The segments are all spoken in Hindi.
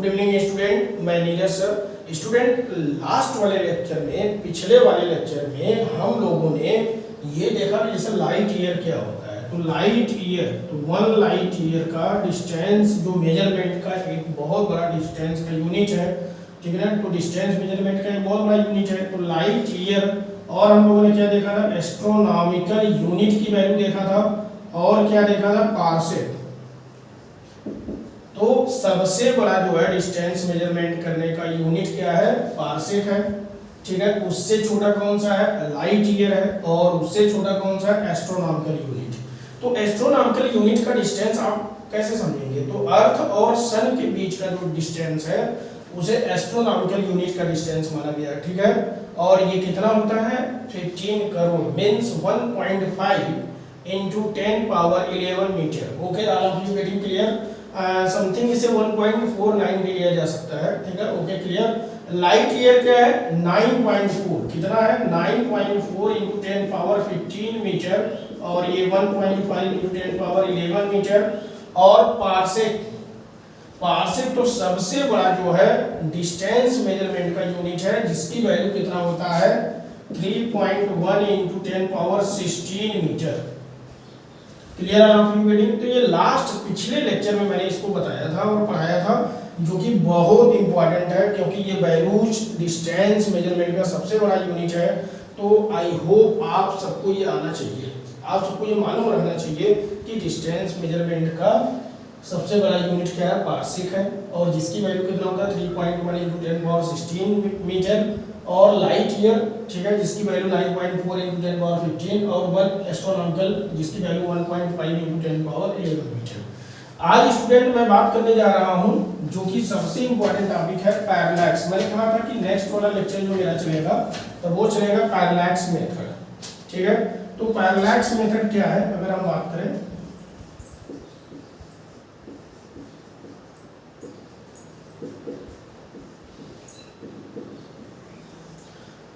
गुड इवनिंग स्टूडेंट, मैं नीरज सर। स्टूडेंट, लास्ट वाले लेक्चर में, पिछले वाले लेक्चर में हम लोगों ने ये देखा कि जैसे लाइट ईयर क्या होता है। तो लाइट ईयर, तो 1 लाइट ईयर का डिस्टेंस जो मेजरमेंट का एक बहुत बड़ा डिस्टेंस का यूनिट है, ठीक है ना। तो डिस्टेंस मेजरमेंट का एक बहुत बड़ा यूनिट है। तो लाइट ईयर, और हम लोगों ने क्या देखा था, एस्ट्रोनॉमिकल यूनिट की वैल्यू देखा था, और क्या देखा था, पार्सेक। तो सबसे बड़ा जो है डिस्टेंस मेजरमेंट करने का यूनिट क्या है, पार्सेक है, ठीक है। उससे छोटा कौन सा है, लाइट ईयर है, और उससे छोटा कौन सा है, एस्ट्रोनॉमिकल यूनिट। तो एस्ट्रोनॉमिकल यूनिट का डिस्टेंस आप कैसे समझेंगे, तो अर्थ और सन के बीच का जो डिस्टेंस है उसे एस्ट्रोनॉमिकल यूनिट का डिस्टेंस माना गया, ठीक है। और ये कितना होता है, 15 crore means 1.5 into 10 power 11 metre. Okay, all of you getting clear. Something इसे 1.49 भी लिया जा सकता है, ठीक है। Okay, clear. लाइट ईयर क्या है, 9.4, कितना है, 9.4 इंटू 10 पावर 15 मीटर, और ये 1.5 इंटू 10 पावर 11 मीटर। और पार्सेक, पार्सेक तो सबसे बड़ा जो है डिस्टेंस मेजरमेंट का यूनिट है, जिसकी वैल्यू कितना होता है, 3.1 इंटू 10 पावर 16 मीटर। क्लियर है आप रीडिंग। तो ये लास्ट पिछले लेक्चर में मैंने इसको बताया था और पढ़ाया था, जो कि बहुत इंपॉर्टेंट है, क्योंकि ये वैल्यूज डिस्टेंस मेजरमेंट का सबसे बड़ा यूनिट है। तो आई होप आप सबको ये आना चाहिए, आप सबको ये मालूम रहना चाहिए कि डिस्टेंस मेजरमेंट का सबसे बड़ा यूनिट क्या है, पार्सेक है, और जिसकी वैल्यू कितना होता है, 3.1 इंटू 10 पावर 16 मीटर। और लाइट ईयर, ठीक है, जिसकी वैल्यू 9.4 इंटू 10 पावर 15, और 1 एस्ट्रोनॉमिकल जिसकी वैल्यू 1.5 इंटू 10 पावर 11 मीटर। आज स्टूडेंट मैं बात करने जा रहा हूं जो कि सबसे इंपॉर्टेंट टॉपिक है, पैरेलैक्स। मैंने कहा था कि नेक्स्ट वाला लेक्चर जो मेरा चलेगा तो वो चलेगा पैरेलैक्स मेथड, ठीक है। तो पैरेलैक्स मेथड क्या है, अगर हम बात करें,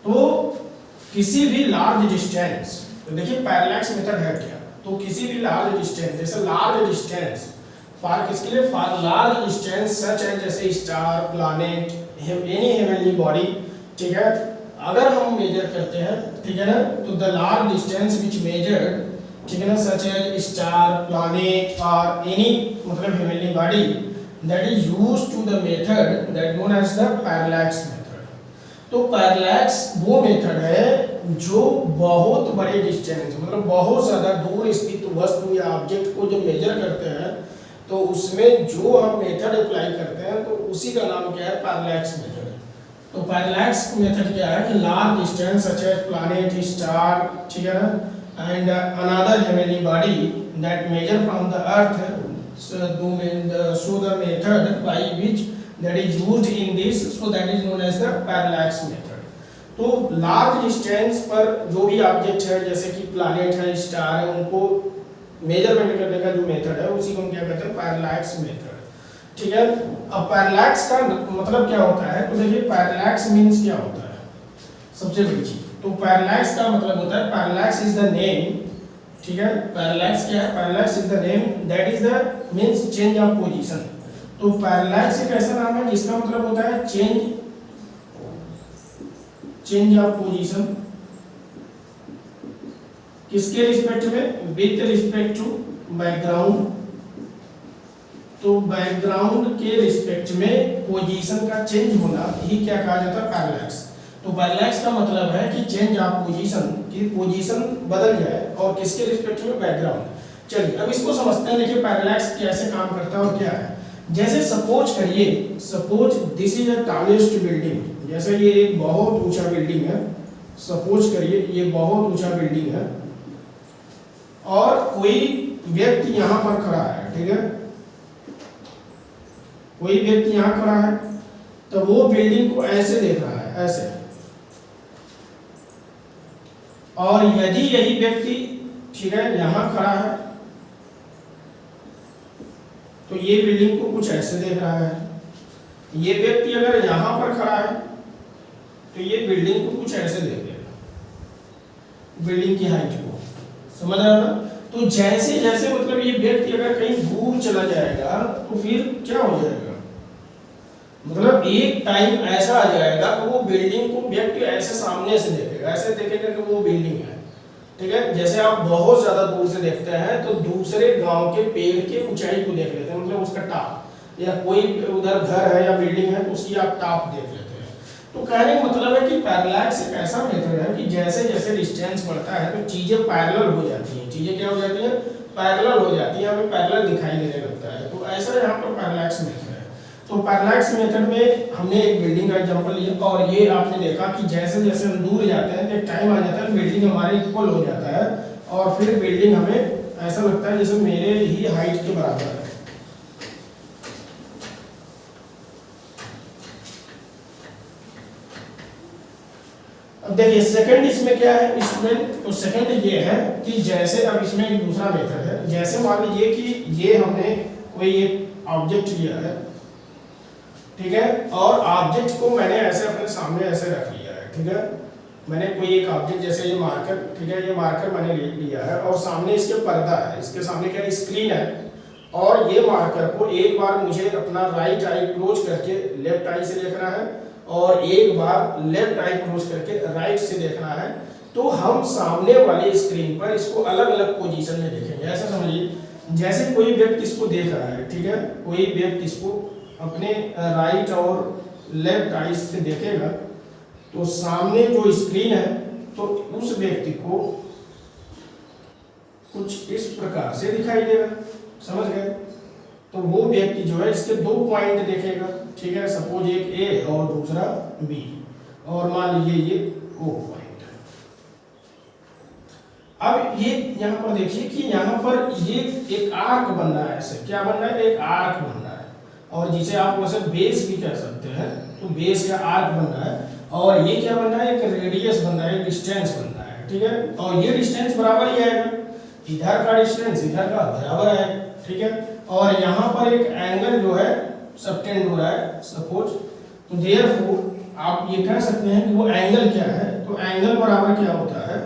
तो किसी भी लार्ज डिस्टेंस, तो देखिए पैरेलैक्स मेथड है क्या, तो किसी भी लार्ज डिस्टेंस, जैसे लार्ज डिस्टेंस फॉर किसके लिए, फॉर लार्ज डिस्टेंस सच है जैसे star, planet, any heavenly body, ठीक है। अगर हम मेजर करते हैं, ठीक है ना, तो the large distance which measured, ठीक है ना, सच है स्टार, प्लैनेट और एनी मतलब heavenly body, that is used to the method that known as the parallax method. तो पैरेलैक्स वो मेथड है जो बहुत बड़े डिस्टेंस, मतलब बहुत ज्यादा दूर स्थित वस्तु या ऑब्जेक्ट को जब मेजर करते हैं तो उसमें जो हम मेथड अप्लाई करते हैं तो उसी का नाम क्या है, पैरेलैक्स मेथड। तो पैरेलैक्स मेथड क्या है कि large distance such as planet, star, ठीक है ना, and another heavenly body that measure from the earth, so the method by which that is used in this, so that is known as the parallax method. तो लार्ज डिस्टेंस पर जो भी ऑब्जेक्ट है, जैसे कि प्लैनेट है, स्टार है, उनको मेजरमेंट करने का जो मेथड है उसी को हम क्या कहते हैं, पैरेलैक्स मेथड, ठीक है। अब पैरेलैक्स का मतलब क्या होता है, तो देखिए पैरेलैक्स मींस क्या होता है, सबसे बड़ी चीज। तो पैरेलैक्स का मतलब होता है, पैरेलैक्स इज द नेम, ठीक है। पैरेलैक्स क्या है, parallax is the name that is the means change of position. तो पैरेलैक्स एक ऐसा नाम है जिसका मतलब होता है चेंज ऑफ पोजीशन, किसके रिस्पेक्ट में, विद रिस्पेक्ट टू बैकग्राउंड। तो बैकग्राउंड के रिस्पेक्ट में पोजीशन का चेंज होना ही क्या कहा जाता है, पैरेलैक्स। तो पैरेलैक्स का मतलब है कि चेंज ऑफ पोजीशन, की पोजीशन बदल जाए, और किसके रिस्पेक्ट में, बैकग्राउंड। चलिए अब इसको समझते हैं। देखिए पैरेलैक्स कैसे काम करता है और क्या है। जैसे सपोज करिए, suppose this is a tallest building, जैसे ये एक बहुत ऊंचा बिल्डिंग है, सपोज करिए ये बहुत ऊंचा बिल्डिंग है, और कोई व्यक्ति यहाँ पर खड़ा है, ठीक है, कोई व्यक्ति यहाँ खड़ा है, तो वो बिल्डिंग को ऐसे देख रहा है, ऐसे। और यदि यही व्यक्ति, ठीक है, यहाँ खड़ा है, तो ये बिल्डिंग को कुछ ऐसे देख रहा है। ये व्यक्ति अगर यहाँ पर खड़ा है तो ये बिल्डिंग को कुछ ऐसे देखेगा, बिल्डिंग की हाइट को, समझ रहा है ना। तो जैसे जैसे मतलब ये व्यक्ति अगर कहीं दूर चला जाएगा तो फिर क्या हो जाएगा, मतलब एक टाइम ऐसा आ जाएगा कि वो बिल्डिंग को व्यक्ति ऐसे सामने से देखेगा, ऐसे देखेगा कि वो बिल्डिंग है, ठीक है। जैसे आप बहुत ज्यादा दूर से देखते हैं तो दूसरे गांव के पेड़ की ऊंचाई को देख लेते हैं, मतलब उसका टाप, या कोई उधर घर है या बिल्डिंग है तो उसकी आप टाप देख लेते हैं। तो कहने का मतलब है कि पैरेलैक्स एक ऐसा मेथड है कि जैसे जैसे डिस्टेंस बढ़ता है तो चीजें पैरेलल हो जाती हैं। चीजें क्या हो जाती हैं? पैरेलल हो जाती है, हमें पैरेलल दिखाई देने लगता है। तो ऐसा यहाँ पर पैरेलैक्स मेथड है। तो पैरेलैक्स मेथड में हमने एक बिल्डिंग का एग्जांपल लिया और ये आपने देखा कि जैसे जैसे हम दूर जाते हैं तो एक टाइम आ जाता है बिल्डिंग हमारे इक्वल हो जाता है और फिर बिल्डिंग हमें ऐसा लगता है जैसे मेरे ही हाइट के बराबर है। अब देखिए सेकंड इसमें क्या है स्टूडेंट, तो सेकंड ये है कि जैसे अब इसमें एक दूसरा मेथड है। जैसे मान लीजिए कि ये हमने कोई एक ऑब्जेक्ट लिया है, ठीक है, और ऑब्जेक्ट को मैंने ऐसे अपने सामने ऐसे रख लिया है, ठीक है। मैंने कोई एक ऑब्जेक्ट जैसे ये मार्कर, ठीक है, ये मार्कर मैंने ले लिया है और सामने इसके पर्दा है, इसके सामने क्या स्क्रीन है और ये मार्कर को एक बार मुझे अपना राइट आई क्लोज करके लेफ्ट आई से देखना है और एक बार लेफ्ट आई क्लोज करके राइट से देखना है। तो हम सामने वाले स्क्रीन पर इसको अलग अलग पोजीशन में देखेंगे। ऐसा समझिए जैसे कोई व्यक्ति इसको देख रहा है, ठीक है, कोई व्यक्ति इसको अपने राइट और लेफ्ट आई से देखेगा तो सामने जो स्क्रीन है तो उस व्यक्ति को कुछ इस प्रकार से दिखाई देगा, समझ गए। तो वो व्यक्ति जो है इसके दो पॉइंट देखेगा, ठीक है, सपोज एक ए और दूसरा बी और मान लीजिए ये ओ पॉइंट है। अब ये यहाँ पर देखिए कि यहाँ पर ये एक आर्क बन रहा है, ऐसे क्या बन रहा है? एक आर्क बन रहा है और जिसे आप वैसे बेस भी कह सकते हैं, तो बेस या आर्क बन रहा है और ये क्या बन रहा है? एक रेडियस बन रहा है, एक डिस्टेंस बन रहा है, ठीक है। और ये डिस्टेंस बराबर ही आएगा, इधर का डिस्टेंस इधर का बराबर आएगा, ठीक है। और यहाँ पर एक एंगल जो है सबटेंड हो रहा है सपोज, तो देयरफॉर आप ये कह सकते हैं कि वो एंगल क्या है? तो एंगल बराबर क्या होता है?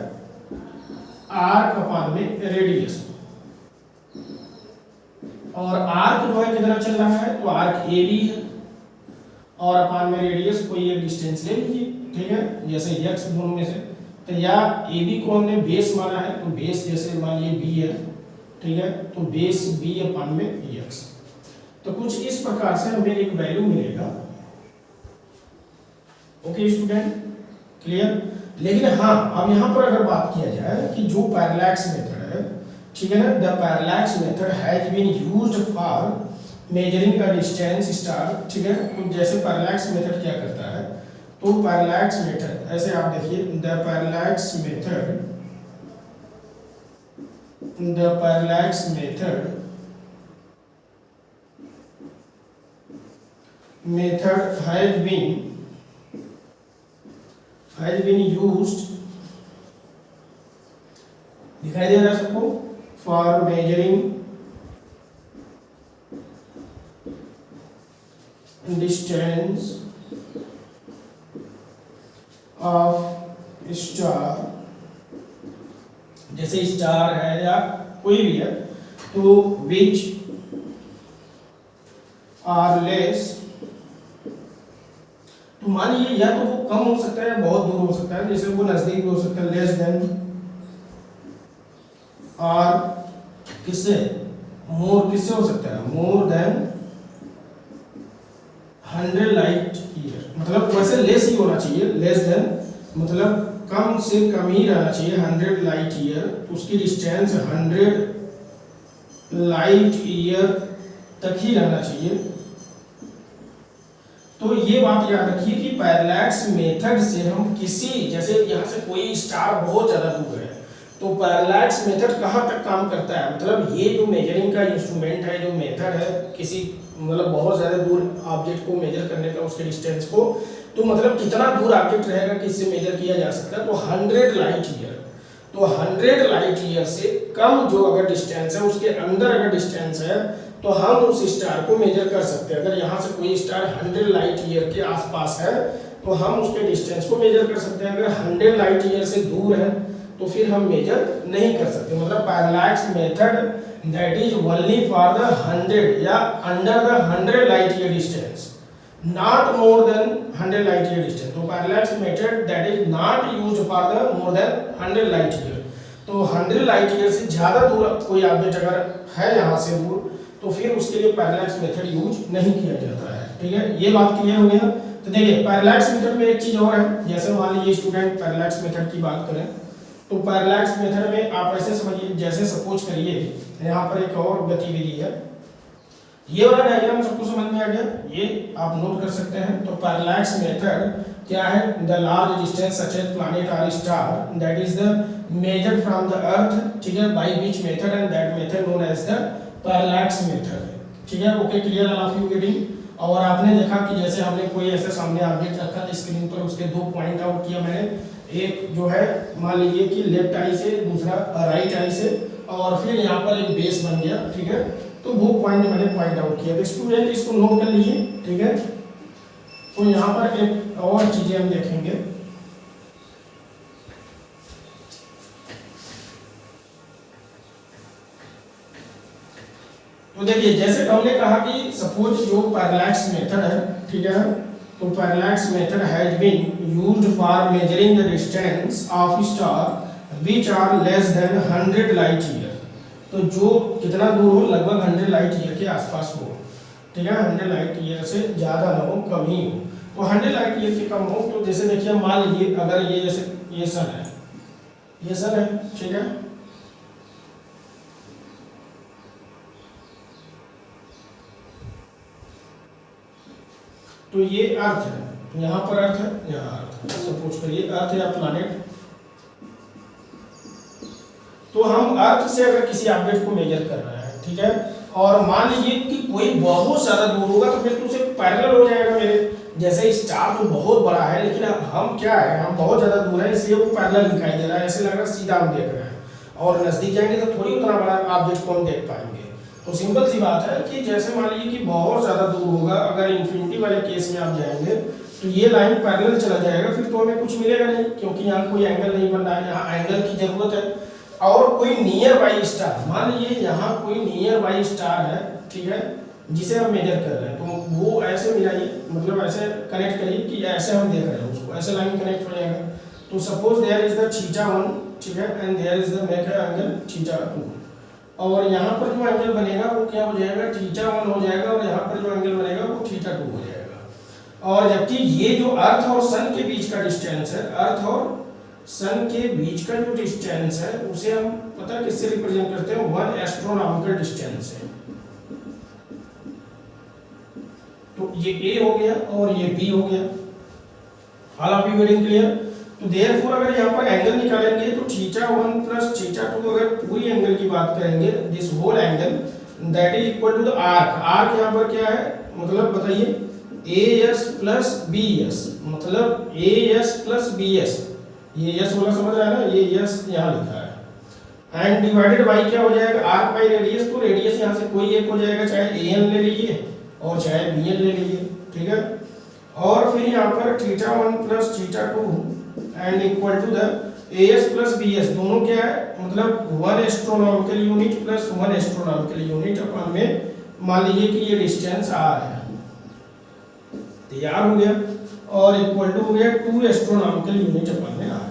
आर्क अपान में रेडियस। और आर्क जो है कितना चल रहा है? तो आर्क ए बी है और अपान में रेडियस कोई एक डिस्टेंस ले लीजिए, ठीक है, जैसे एक्स दोनों में से। तो या ए बी को हमने बेस माना है तो बेस जैसे मान लीजिए बी है, ठीक है, तो बेस बी अपान में एक्स। तो कुछ इस प्रकार से हमें एक वैल्यू मिलेगा। Okay student, clear. लेकिन हाँ, अब यहाँ पर अगर बात किया जाए कि जो पैरेलैक्स मेथड है, ठीक है ना, the parallax method has been used for measuring a distance star, ठीक है। तो जैसे पैरेलैक्स मेथड क्या करता है? तो पैरेलैक्स मेथड ऐसे आप देखिए, the parallax method has been used, दिखाई दे रहा है सबको, for measuring distance of star, जैसे स्टार है या कोई भी है, तो which are less, तो मान लीजिए या तो वो कम हो सकता है या बहुत दूर हो सकता है, जैसे वो नजदीक भी हो सकता है, लेस देन और किससे मोर, किससे हो सकता है? मोर देन 100 लाइट ईयर, मतलब वैसे लेस ही होना चाहिए, लेस देन मतलब कम से कम ही रहना चाहिए 100 लाइट ईयर, तो उसकी डिस्टेंस 100 लाइट ईयर तक ही रहना चाहिए। तो ये बात याद रखिए कि पैरेलैक्स मेथड से हम किसी, जैसे यहाँ से कोई स्टार बहुत ज़्यादा दूर है, तो पैरेलैक्स मेथड कहाँ तक काम करता है? मतलब ये जो मेजरिंग का इंस्ट्रूमेंट है, जो मेथड है किसी मतलब बहुत ज़्यादा दूर ऑब्जेक्ट को मेजर करने का, उसके डिस्टेंस को, तो मतलब कितना दूर ऑब्जेक्ट रहेगा कि इससे मेजर किया जा सकता है? तो 100 लाइट ईयर। तो 100 लाइट ईयर से कम जो अगर डिस्टेंस है, उसके अंदर अगर डिस्टेंस है, तो हम उस स्टार को मेजर कर सकते हैं। अगर यहाँ से कोई स्टार 100 लाइट ईयर के आसपास है तो हम उसके डिस्टेंस को मेजर कर सकते हैं। अगर 100 लाइट ईयर से दूर है तो फिर हम मेजर नहीं कर सकते। मतलब parallax method that is only for the 100 या under the 100 light year distance, not more than 100 light year distance. तो parallax method that is not used for the more than 100 light year. तो 100 लाइट ईयर से ज़्यादा दूर कोई ऑब्जेक्ट अगर है यहाँ से दूर तो फिर उसके लिए पैरेलैक्स मेथड यूज नहीं किया जाता है। ठीक है, ये बात क्लियर हो गया। तो देखिए पैरेलैक्स मेथड में एक चीज़ और है, जैसे मान लीजिए स्टूडेंट पैरेलैक्स मेथड की बात करें तो पैरेलैक्स मेथड में आप ऐसे समझिए, जैसे सपोज करिए यहाँ पर एक और गतिविधि है, ये वाला डायग्राम सबको समझ में आ गया, ये आप नोट कर सकते हैं। तो पैरेलैक्स मेथड क्या है? The large distance such as planet और star that is the measured from the earth, ठीक है, by which method and that method known as the parallax method. ठीक है, okay, clear all of you getting. और आपने देखा कि जैसे हमने कोई ऐसे सामने ऑब्जेक्ट रखा था स्क्रीन पर, उसके दो पॉइंट आउट किया मैंने, एक जो है मान लीजिए कि लेफ्ट आई से, दूसरा राइट आई से, और फिर यहाँ पर एक बेस बन गया। ठीक है, तो वो पॉइंट मैंने पॉइंट आउट किया। तो स्टूडेंट इसको नोट कर लीजिए। ठीक है, तो यहाँ पर एक और चीजें हम देखेंगे। तो देखिए जैसे हमने कहा कि सपोज जो पैरेलैक्स मेथड है, ठीक है, तो parallax method has been used for measuring the distance of star which are less than 100 light year. तो जो कितना दूर हो, लगभग 100 लाइट ईयर के आसपास हो। ठीक है, 100 लाइट ईयर से ज़्यादा ना हो, कम ही हो। तो 100 लाइट ईयर से कम हो, तो जैसे देखिए मान लीजिए अगर ये जैसे ये सन है, ये सन है, ठीक है, तो ये अर्थ है, यहाँ पर अर्थ है, यहाँ अर्थ है, सपोज करिए अर्थ या प्लैनेट। तो हम अर्थ से अगर किसी ऑब्जेक्ट को मेजर कर रहे हैं, ठीक है, और मान लीजिए कि कोई बहुत ज़्यादा दूर होगा तो फिर तो उसे पैरेलल हो जाएगा मेरे। जैसे स्टार तो बहुत बड़ा है, लेकिन हम क्या है, हम बहुत ज़्यादा दूर है, इसलिए वो पैरेलल दिखाई दे रहा है, ऐसे लग रहा है सीधा हम देख रहे हैं। और नज़दीक जाएंगे तो थोड़ी उतना बड़ा ऑब्जेक्ट को हम देख पाएंगे। तो सिंपल सी बात है कि जैसे मान लीजिए कि बहुत ज़्यादा दूर होगा, अगर इन्फिनिटी वाले केस में आप जाएंगे तो ये लाइन पैरेलल चला जाएगा, फिर तो हमें कुछ मिलेगा नहीं, क्योंकि यहाँ कोई एंगल नहीं बन रहा है, यहाँ एंगल की जरूरत है। और कोई नियर बाई स्टार, मान लीजिए यहाँ कोई नियर बाई स्टार है, ठीक है, जिसे हम मेजर कर रहे हैं, तो वो ऐसे मिलाइए, मतलब ऐसे कनेक्ट करिए कि ऐसे हम देख रहे हैं उसको, ऐसे लाइन कनेक्ट हो जाएगा। तो सपोज देयर इज द θ1, ठीक है, and there is the make angle θ2, और यहाँ पर जो एंगल बनेगा वो क्या हो जाएगा, θ1 हो जाएगा, और यहाँ पर जो एंगल बनेगा वो θ2 हो जाएगा। और जबकि ये जो अर्थ और सन के बीच का डिस्टेंस है, अर्थ और सन के बीच का जो डिस्टेंस है उसे हम पता किससे रिप्रेजेंट करते हैं, 1 एस्ट्रोनॉमिकल डिस्टेंस है। तो ये A हो गया और ये B हो गया। All of you getting clear? तो देयरफॉर अगर यहाँ पर एंगल निकालेंगे तो θ1 प्लस θ2, अगर पूरी एंगल की बात करेंगे, this whole angle that is equal to the arc. Arc यहाँ पर क्या है, मतलब बताइए, AS प्लस BS, मतलब AS प्लस BS, ये यस वाला समझ रहा है ना, ये यस यहाँ लिखा है, एंड डिवाइडेड बाई क्या हो जाएगा, आर्क बाई रेडियस। तो रेडियस यहाँ से कोई एक हो जाएगा, चाहे AN ले लीजिए और चाहे BN ले लीजिए, ठीक है। और फिर यहाँ पर θ1 plus θ2 and equal to the AS plus BS, दोनों क्या है, मतलब 1 astronomical unit plus 1 astronomical unit अपन में मान लीजिए कि ये डिस्टेंस R है, तैयार हो गया, और इक्वल टू हो गया 2 एस्ट्रोनॉमिकल यूनिट अपन में R।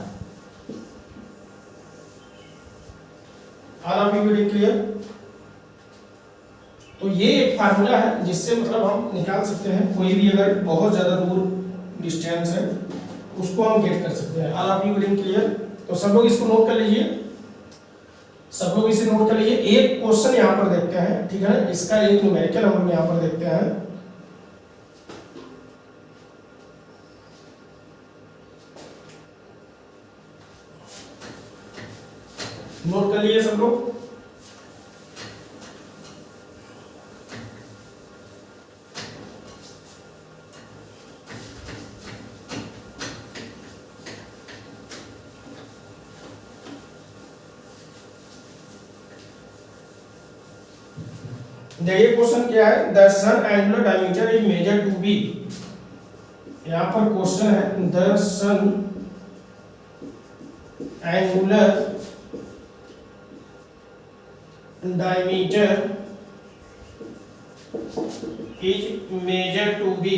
All of you getting clear? तो ये एक फार्मूला है जिससे मतलब हम निकाल सकते हैं कोई भी अगर बहुत ज्यादा दूर डिस्टेंस है उसको हम गेट कर सकते हैं। All of you getting clear? तो सब लोग इसको नोट कर लीजिए, सब लोग इसे नोट कर लीजिए। एक क्वेश्चन यहाँ पर देखते हैं, ठीक है, इसका एक न्यूमेरिकल हम लोग यहाँ पर देखते हैं। नोट कर लिए सब लोग? देखिए क्वेश्चन क्या है, the sun angular diameter is measured to be. यहाँ पर क्वेश्चन है the sun angular diameter is measured to be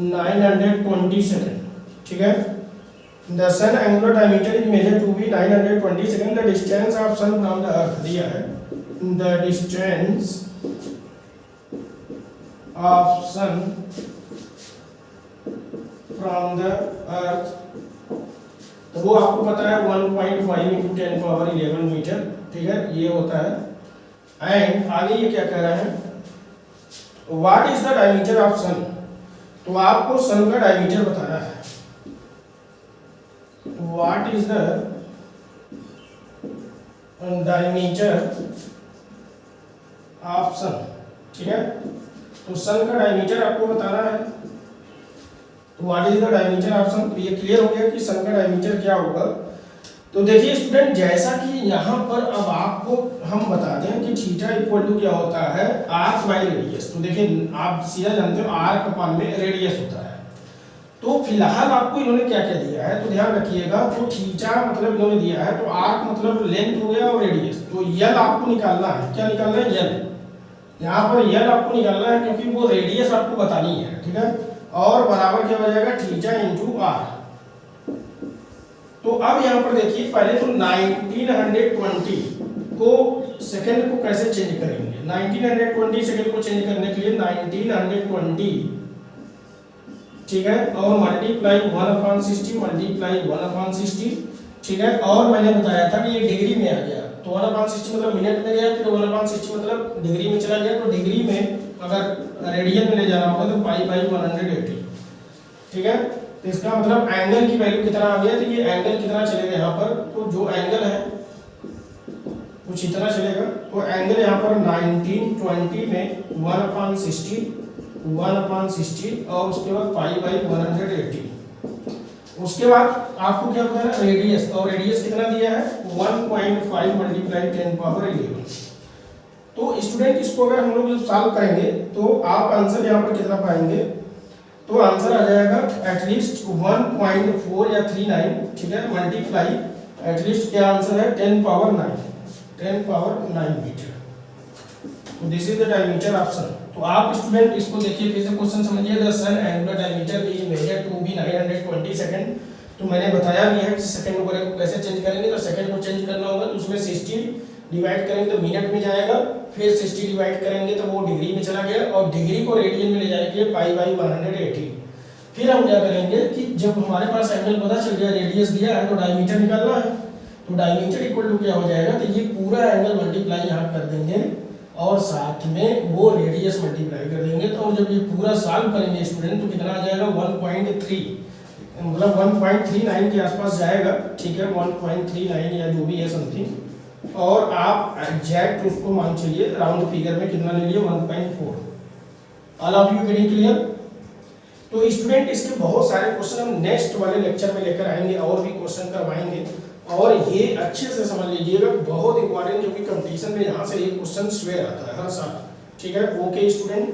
920 second, ठीक है। The sun angular diameter is measure to be 920 second. The distance of sun from the earth दिया है, the distance of sun from the earth, तो वो आपको पता है 1.5 × 10⁻11 मीटर, ठीक है, ये होता है। एंड आगे ये क्या कह रहा है, what is the diameter of sun, तो आपको सन का डायमीटर बताना है। What is the diameter of sun, ठीक है, तो सन का डायमीटर आपको बताना है। तो what is the diameter of sun, तो ये क्लियर हो गया कि सन का डायमीटर क्या होगा। तो देखिए स्टूडेंट, जैसा कि यहाँ पर अब आपको हम बता दें कि थीटा इक्वल टू क्या होता है, आर्क बाई रेडियस। तो देखिए आप सीधा जानते हो आर्क अपान में रेडियस होता है। तो फिलहाल आपको इन्होंने क्या क्या दिया है, तो ध्यान रखिएगा, तो थीटा मतलब इन्होंने दिया है, तो आर्क मतलब लेंथ हो गया और रेडियस, तो यल आपको निकालना है। क्या निकालना है, यल। यहाँ पर यल आपको निकालना है क्योंकि वो रेडियस आपको बतानी है, ठीक है, और बराबर क्या हो जाएगा, थीटा इंटू आर। तो अब यहाँ पर देखिए पहले तो 1920 को सेकंड को कैसे चेंज करेंगे। 1920 सेकंड को चेंज करने के लिए 1920, ठीक है, और मल्टीप्लाई 1/60 मल्टीप्लाई 1/60, ठीक है, और मैंने बताया था कि ये डिग्री में आ गया, तो 1/60 मतलब मिनट में गया, फिर 1/60 मतलब डिग्री में चला गया। तो डिग्री में अगर रेडियन में ले जाना होगा तो π/180, ठीक है। तो इसका मतलब एंगल की वैल्यू कितना आ गया, तो ये एंगल कितना चलेगा यहाँ पर, तो जो एंगल है कुछ इतना चलेगा। तो एंगल यहाँ पर 1920 में 1/60 और उसके बाद π/180। उसके बाद आपको क्या बताना है, रेडियस, और रेडियस कितना दिया है 1.5 मल्टीप्लाई 10⁻11। तो स्टूडेंट इसको अगर हम लोग सॉल्व करेंगे तो आप आंसर यहाँ पर कितना पाएंगे, तो आंसर आ जाएगा एटलीस्ट 1.4 या 39, ठीक है, मल्टीप्लाई एटलीस्ट क्या आंसर है 10⁻9 मीटर। तो this is the diameter of sun. तो आप स्टूडेंट इसको देखिए फिर से क्वेश्चन समझिए। The sun angular diameter is measure to be 920 second. तो मैंने बताया भी है कि सेकंड वगैरह को कैसे चेंज करेंगे। तो सेकंड को चेंज करना होगा तो उसमें 60 डिवाइड करेंगे तो मिनट में जाएगा, फिर 60 डिवाइड करेंगे तो वो डिग्री में चला गया, और डिग्री को रेडियन में ले जाने के लिए π/180। फिर हम क्या करेंगे कि जब हमारे पास एंगल पता चल गया, रेडियस दिया है, तो डायमीटर निकालना है। तो डायमीटर इक्वल टू क्या हो जाएगा, तो ये पूरा एंगल मल्टीप्लाई यहाँ कर देंगे और साथ में वो रेडियस मल्टीप्लाई कर देंगे। तो जब ये पूरा सॉल्व करेंगे स्टूडेंट तो कितना आ जाएगा 1.3, मतलब 1.39 के आसपास जाएगा, ठीक है, 1.39 या जो भी है समथिंग। और आप एग्जैक्ट उसको मान चलिए राउंड फिगर में कितना ले लिए 1.4। All of you getting clear. तो स्टूडेंट इसके बहुत सारे क्वेश्चन हम नेक्स्ट वाले लेक्चर में लेकर आएंगे और भी क्वेश्चन करवाएंगे, और ये अच्छे से समझ लीजिएगा, बहुत इंपॉर्टेंट, क्योंकि कंपटीशन में यहाँ से एक क्वेश्चन स्वेयर आता है हर साल, ठीक है। Okay student.